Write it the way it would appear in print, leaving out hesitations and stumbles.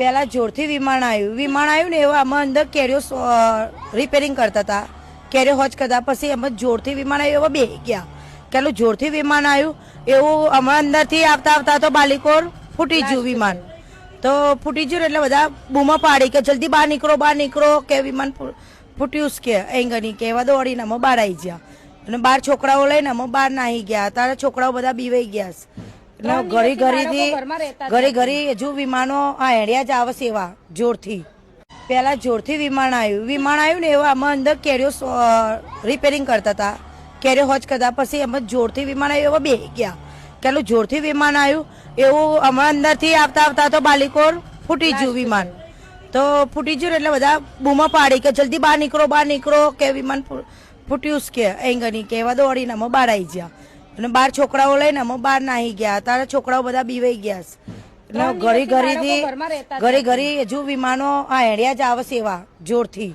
પહેલા જોરથી વિમાન આવ્યું ને એવા અમે અંદર કેરીઓ રિપેરિંગ કરતા હતા, કેરીઓ હોજ કરતા. પછી અમે જોરથી વિમાન આવ્યું એવા બે ગયા. પેલું જોરથી વિમાન આવ્યું એવું અમે અંદરથી આવતા આવતા તો બાલીકોર ફૂટી ગયું વિમાન. તો ફૂટી ગયું એટલે બધા બૂમો પાડી કે જલ્દી બહાર નીકળો કે વિમાન ફૂટ્યું કે એંગની કે એવા દોડીને અમે બહાર આવી ગયા. અને 12 છોકરાઓ લઈને અમે બહાર નાહી ગયા. તારા છોકરાઓ બધા બીવાઈ ગયા. ઘરે હજુ વિમાનો આ હેડિયા જ આવે સેવા જોરથી. પહેલા જોરથી વિમાન આવ્યું ને એવા અમે અંદર કેરીઓ રિપેરિંગ કરતા હતા, કેરીઓ હોજ કરતા. પછી અમે જોરથી વિમાન આવ્યું એવા બે ગયા. પેલું જોરથી વિમાન આવ્યું એવું અમે અંદરથી આવતા આવતા તો બાલીકોર ફૂટી ગયું વિમાન. તો ફૂટી ગયું એટલે બધા બૂમો પાડી કે જલ્દી બહાર નીકળો કે વિમાન ફૂટ્યું કે એંગની કે એવા દોડીને અમે બહાર આવી ગયા. અને 12 છોકરાઓ લઈને અમે બહાર નાહી ગયા. તારા છોકરાઓ બધા બીવાઈ ગયા. ઘરે હજુ વિમાનો આ હેડિયા જ આવે સેવા જોરથી.